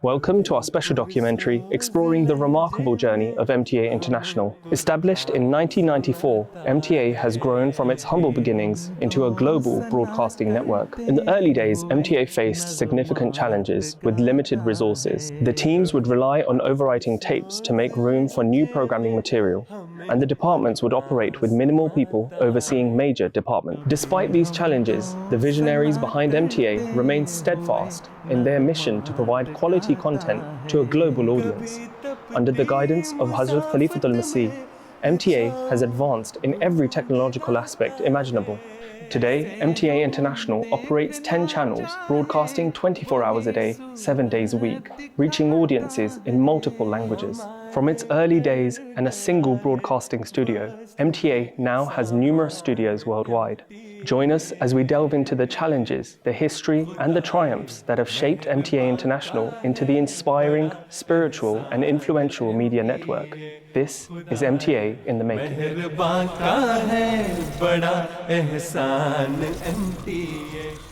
Welcome to our special documentary exploring the remarkable journey of MTA International. Established in 1994, MTA has grown from its humble beginnings into a global broadcasting network. In the early days, MTA faced significant challenges with limited resources. The teams would rely on overwriting tapes to make room for new programming material, and the departments would operate with minimal people overseeing major departments. Despite these challenges, the visionaries behind MTA remained steadfast in their mission to provide quality content to a global audience. Under the guidance of Hazrat Khalifatul Masih, MTA has advanced in every technological aspect imaginable. Today, MTA International operates 10 channels, broadcasting 24 hours a day, 7 days a week, reaching audiences in multiple languages. From its early days and a single broadcasting studio, MTA now has numerous studios worldwide. Join us as we delve into the challenges, the history, and the triumphs that have shaped MTA International into the inspiring, spiritual, and influential media network. This is MTA in the Making.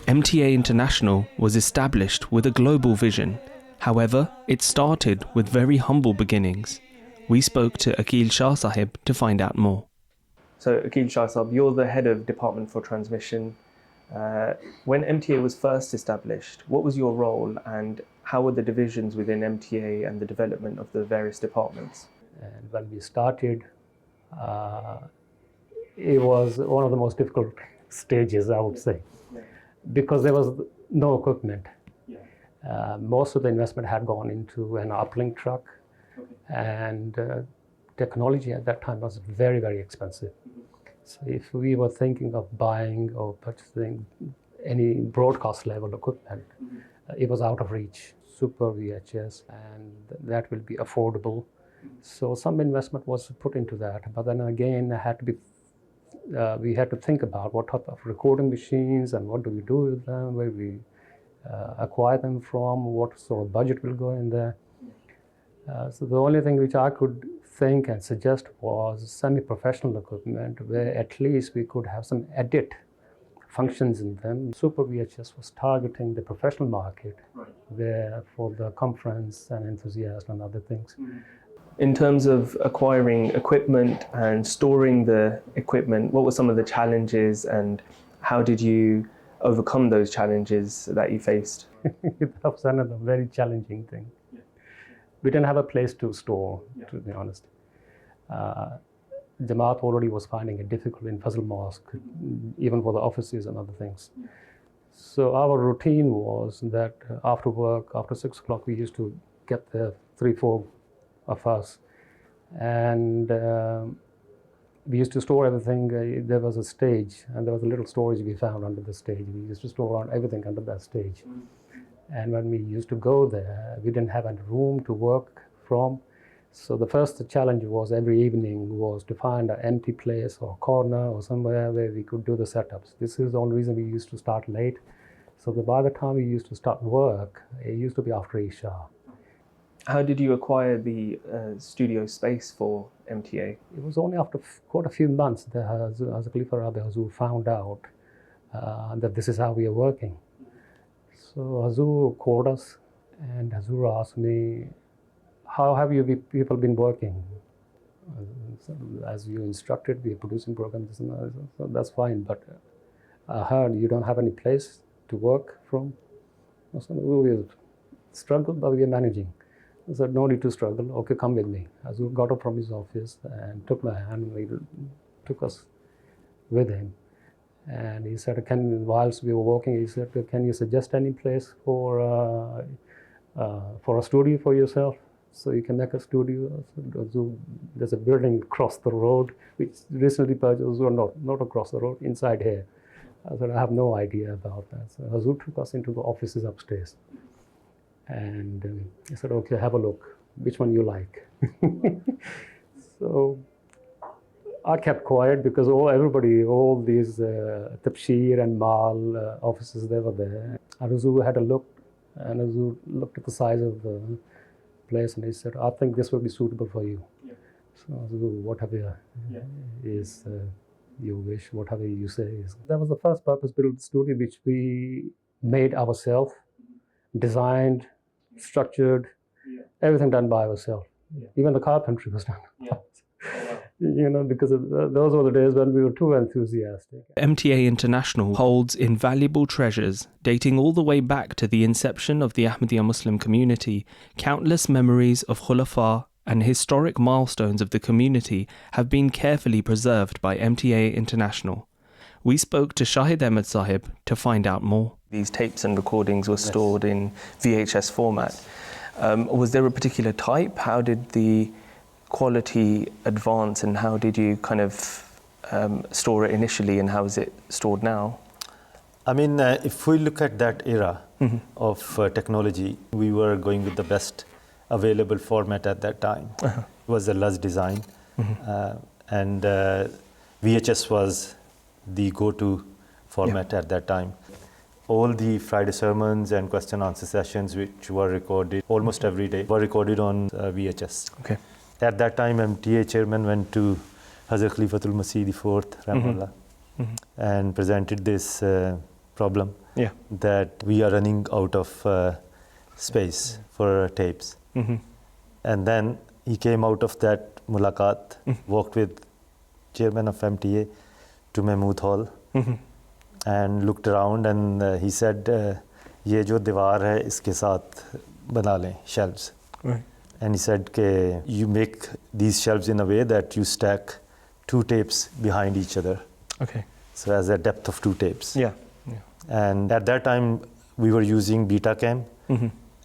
MTA International was established with a global vision. However, it started with very humble beginnings. We spoke to Akil Shah Sahib to find out more. So Akil Shah Sahib, you're the head of Department for Transmission. When MTA was first established, what was your role and how were the divisions within MTA and the development of the various departments? And when we started, it was one of the most difficult stages, I would say, because there was no equipment. Most of the investment had gone into an uplink truck, and technology at that time was very, very expensive. So if we were thinking of buying or purchasing any broadcast level equipment, it was out of reach. Super VHS, and that will be affordable. So some investment was put into that, but then again, we had to think about what type of recording machines and what do we do with them, where we acquire them from, what sort of budget will go in there. So the only thing which I could think and suggest was semi-professional equipment, where at least we could have some edit functions in them. Super VHS was targeting the professional market, where for the conference and enthusiasts and other things. In terms of acquiring equipment and storing the equipment, what were some of the challenges and how did you overcome those challenges that you faced? That was another very challenging thing. We didn't have a place to store, to be honest. Jamaat already was finding it difficult in Fazl Mosque, even for the offices and other things. So our routine was that after work, after 6 o'clock, we used to get the 3-4 of us, and we used to store everything. There was a stage, and there was a little storage we found under the stage. We used to store everything under that stage. And when we used to go there, we didn't have any room to work from. So the first challenge was every evening was to find an empty place or corner or somewhere where we could do the setups. This is the only reason we used to start late. So that by the time we used to start work, it used to be after Isha. How did you acquire the studio space for MTA? It was only after quite a few months that Hazrat Khalifa Rabi Hazur found out that this is how we are working. So Hazur called us, and Hazur asked me, how have you people been working? So, as you instructed, we are producing programs, so that's fine, but I heard you don't have any place to work from. So we will struggle, but we are managing. I said, no need to struggle, okay, come with me. Hazur got up from his office and took my hand, and he took us with him. And he said, whilst we were walking, he said, can you suggest any place for a studio for yourself? So you can make a studio. So there's a building across the road, which recently purchased, or not across the road, inside here. I said, I have no idea about that. So Hazur took us into the offices upstairs. And he said, okay, have a look, which one you like. So I kept quiet because all these Tabshir and Mal offices, they were there. Hazur had a look, and Hazur looked at the size of the place, and he said, I think this will be suitable for you. So Hazur, whatever is your wish, whatever you say. That was the first purpose-built studio which we made ourselves, designed structured, everything done by ourselves. Even the carpentry was done. Because those were the days when we were too enthusiastic. MTA International holds invaluable treasures dating all the way back to the inception of the Ahmadiyya Muslim community. Countless memories of Khulafa and historic milestones of the community have been carefully preserved by MTA International. We spoke to Shahid Ahmed Sahib to find out more. These tapes and recordings were stored in VHS format. Was there a particular type? How did the quality advance, and how did you kind of store it initially, and how is it stored now? I mean, if we look at that era of technology, we were going with the best available format at that time. It was the LUS design, and VHS was the go-to format at that time. All the Friday sermons and question-answer sessions, which were recorded almost every day, were recorded on VHS. Okay. At that time, MTA chairman went to Hazrat Khalifatul Masih IV, Rahimahullah, and presented this problem that we are running out of space for tapes. And then he came out of that mulaqat, walked with chairman of MTA to Mahmood Hall, and looked around, and he said, "Ye jo diwar hai, iske saath bana le shelves." And he said, you make these shelves in a way that you stack 2 tapes behind each other. Okay. So as a depth of 2 tapes. Yeah. And at that time, we were using Betacam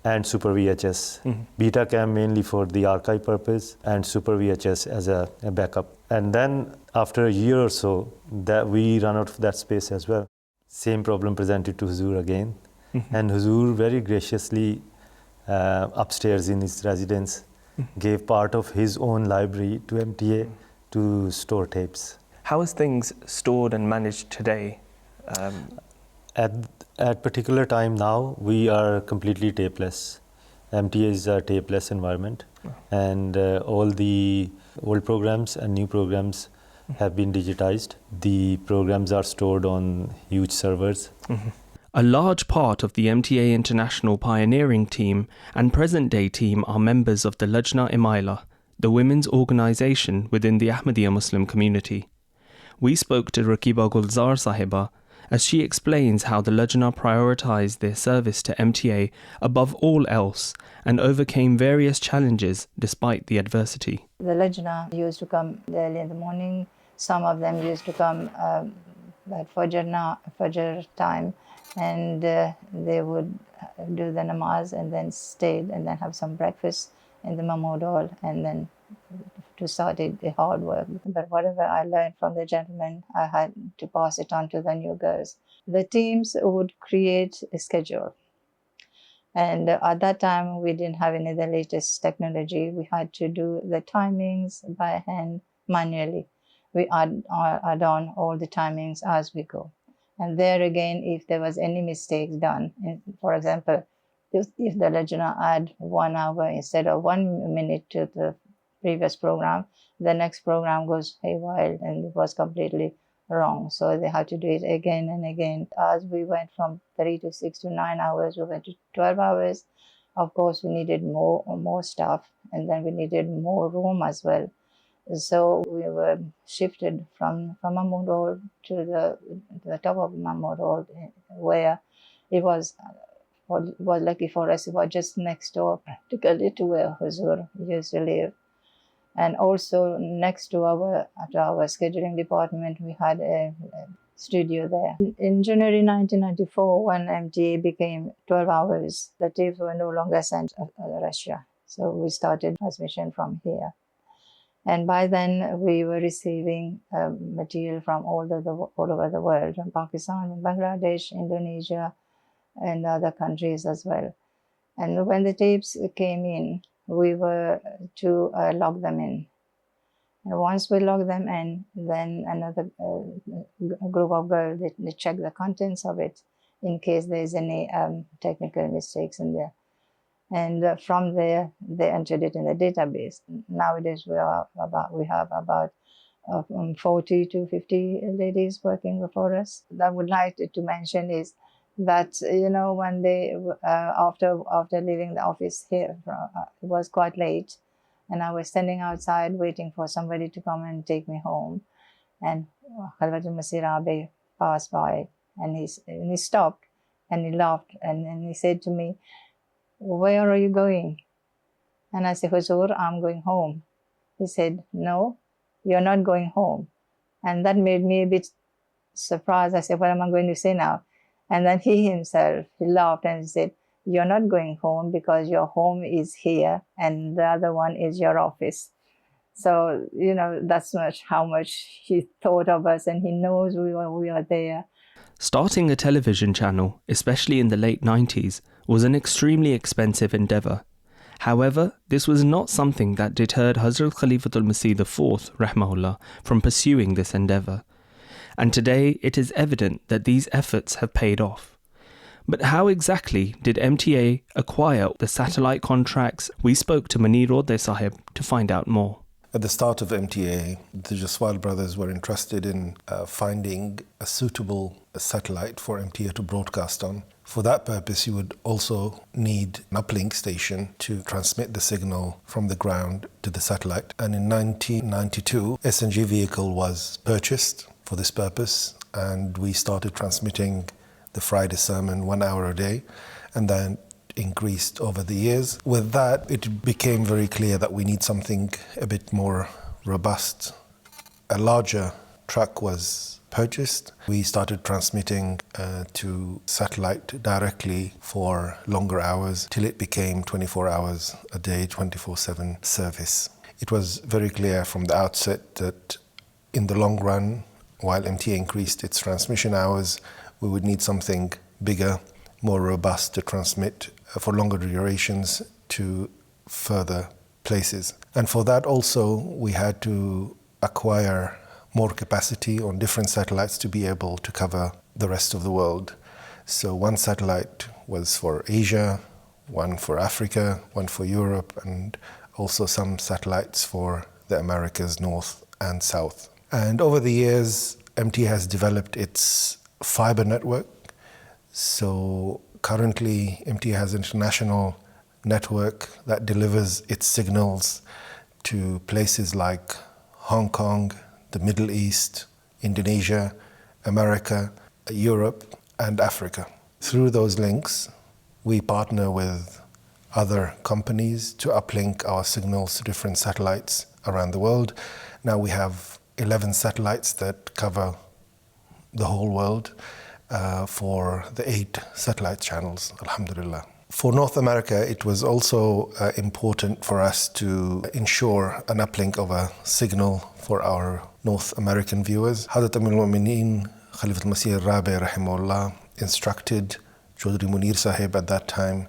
and Super VHS. Betacam mainly for the archive purpose, and Super VHS as a backup. And then after a year or so, that we ran out of that space as well. Same problem presented to Huzur again. And Huzur very graciously upstairs in his residence gave part of his own library to MTA to store tapes. How is things stored and managed today? At particular time now, we are completely tapeless. MTA is a tapeless environment, and all the old programs and new programs have been digitized. The programs are stored on huge servers. A large part of the MTA International pioneering team and present-day team are members of the Lajna Imaila, the women's organisation within the Ahmadiyya Muslim community. We spoke to Rakiba Gulzar Sahiba as she explains how the Lajna prioritised their service to MTA above all else and overcame various challenges despite the adversity. The Lajna used to come early in the morning. Some of them used to come at Fajr time, and they would do the namaz and then stay and then have some breakfast in the Mahmood Hall, and then to start the hard work. But whatever I learned from the gentlemen, I had to pass it on to the new girls. The teams would create a schedule. And at that time, we didn't have any of the latest technology. We had to do the timings by hand manually. We add on all the timings as we go. And there again, if there was any mistakes done, for example, if the Lajna add 1 hour instead of 1 minute to the previous program, the next program goes haywire and it was completely wrong. So they had to do it again and again. As we went from 3 to 6 to 9 hours, we went to 12 hours. Of course, we needed more stuff, and then we needed more room as well. So we were shifted from Mahmood Hall to the top of Mahmood Hall, where it was lucky for us. It was just next door, practically, to where Huzur used to live. And also next to our scheduling department, we had a studio there. In January 1994, when MTA became 12 hours, the tapes were no longer sent to Russia. So we started transmission from here. And by then, we were receiving material from all over the world, from Pakistan, Bangladesh, Indonesia, and other countries as well. And when the tapes came in, we were to log them in. And once we log them in, then another group of girls, they check the contents of it in case there's any technical mistakes in there. And from there, they entered it in the database. Nowadays, we have about 40 to 50 ladies working for us. What I would like to mention is that, one day after leaving the office here, it was quite late, and I was standing outside waiting for somebody to come and take me home. And Khalifat Masih Rabi passed by, and he stopped and he laughed and he said to me, "Where are you going?" And I said, "Huzur, I'm going home." He said, "No, you're not going home." And that made me a bit surprised. I said, "What am I going to say now?" And then he laughed and he said, "You're not going home because your home is here and the other one is your office." So, that's how much he thought of us, and he knows we are there. Starting a television channel, especially in the late 90s, was an extremely expensive endeavour. However, this was not something that deterred Hazrat Khalifatul Masih IV, rahmahullah, from pursuing this endeavour. And today it is evident that these efforts have paid off. But how exactly did MTA acquire the satellite contracts? We spoke to Munir Rodeh Sahib to find out more. At the start of MTA, the Jaswal brothers were interested in finding a suitable satellite for MTA to broadcast on. For that purpose, you would also need an uplink station to transmit the signal from the ground to the satellite. And in 1992, SNG vehicle was purchased for this purpose, and we started transmitting the Friday sermon 1 hour a day, and then increased over the years. With that, it became very clear that we need something a bit more robust. A larger truck was purchased. We started transmitting to satellite directly for longer hours till it became 24 hours a day, 24/7 service. It was very clear from the outset that in the long run, while MTA increased its transmission hours, we would need something bigger, more robust to transmit for longer durations to further places. And for that also, we had to acquire more capacity on different satellites to be able to cover the rest of the world. So one satellite was for Asia, one for Africa, one for Europe, and also some satellites for the Americas, North and South. And over the years, MTA has developed its fiber network. So currently, MTA has an international network that delivers its signals to places like Hong Kong, the Middle East, Indonesia, America, Europe, and Africa. Through those links, we partner with other companies to uplink our signals to different satellites around the world. Now we have 11 satellites that cover the whole world for the 8 satellite channels, alhamdulillah. For North America, it was also important for us to ensure an uplink of a signal for our North American viewers. Hazrat Amir al-Mu'mineen Khalifatul Masih Rabi rahimahullah instructed Chaudhry Munir Sahib at that time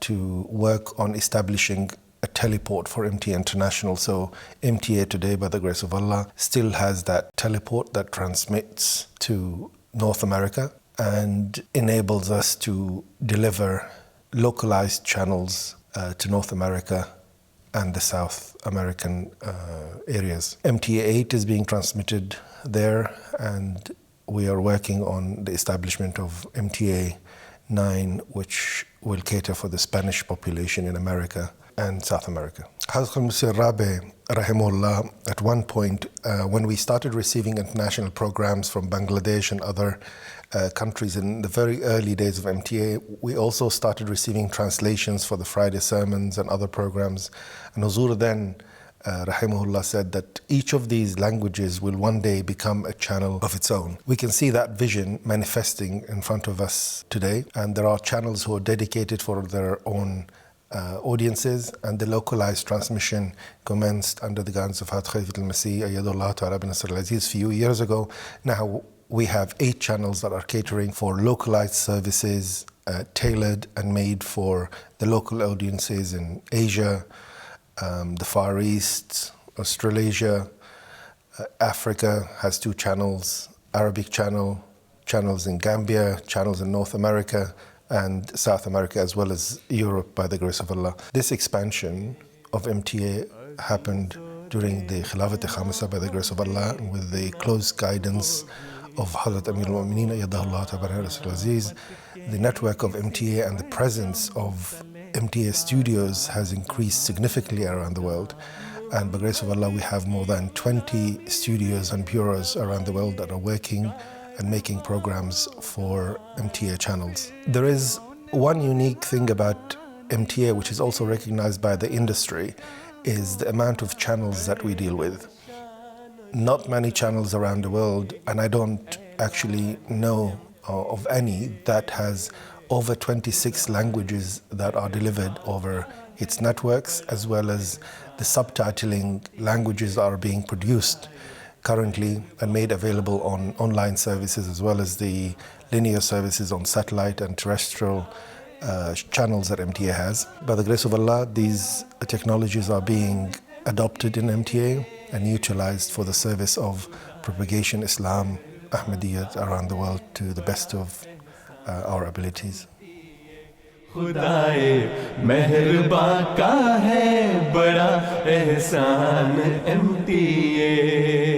to work on establishing a teleport for MTA International. So MTA today, by the grace of Allah, still has that teleport that transmits to North America and enables us to deliver localized channels to North America and the South American areas. MTA 8 is being transmitted there, and we are working on the establishment of MTA 9, which will cater for the Spanish population in America and South America. Hazrat Muslim Rabi rahimahullah, at one point when we started receiving international programs from Bangladesh and other countries in the very early days of MTA, we also started receiving translations for the Friday sermons and other programs. And Huzur then, rahimahullah, said that each of these languages will one day become a channel of its own. We can see that vision manifesting in front of us today, and there are channels who are dedicated for their own audiences, and the localized transmission commenced under the guidance of Hazrat Khalifatul Masih Ayyadullah Ta'ala bin Nasr al-Aziz few years ago. Now we have 8 channels that are catering for localized services, tailored and made for the local audiences in Asia, the Far East, Australasia, Africa has 2 channels, Arabic channel, channels in Gambia, channels in North America, and South America, as well as Europe, by the grace of Allah. This expansion of MTA happened during the Khilafat-e-Khamisa, by the grace of Allah, with the close guidance of Hazrat Amir al-Mu'mineen Ayyadahullah Tabaraka Rasul Aziz, the network of MTA and the presence of MTA studios has increased significantly around the world. And by the grace of Allah, we have more than 20 studios and bureaus around the world that are working and making programs for MTA channels. There is one unique thing about MTA, which is also recognized by the industry, is the amount of channels that we deal with. Not many channels around the world, and I don't actually know of any that has over 26 languages that are delivered over its networks, as well as the subtitling languages are being produced currently and made available on online services, as well as the linear services on satellite and terrestrial channels that MTA has. By the grace of Allah, these technologies are being adopted in MTA and utilized for the service of propagation Islam, Ahmadiyya around the world to the best of our abilities. खुदाए मेहरबान का है बड़ा एहसान MTA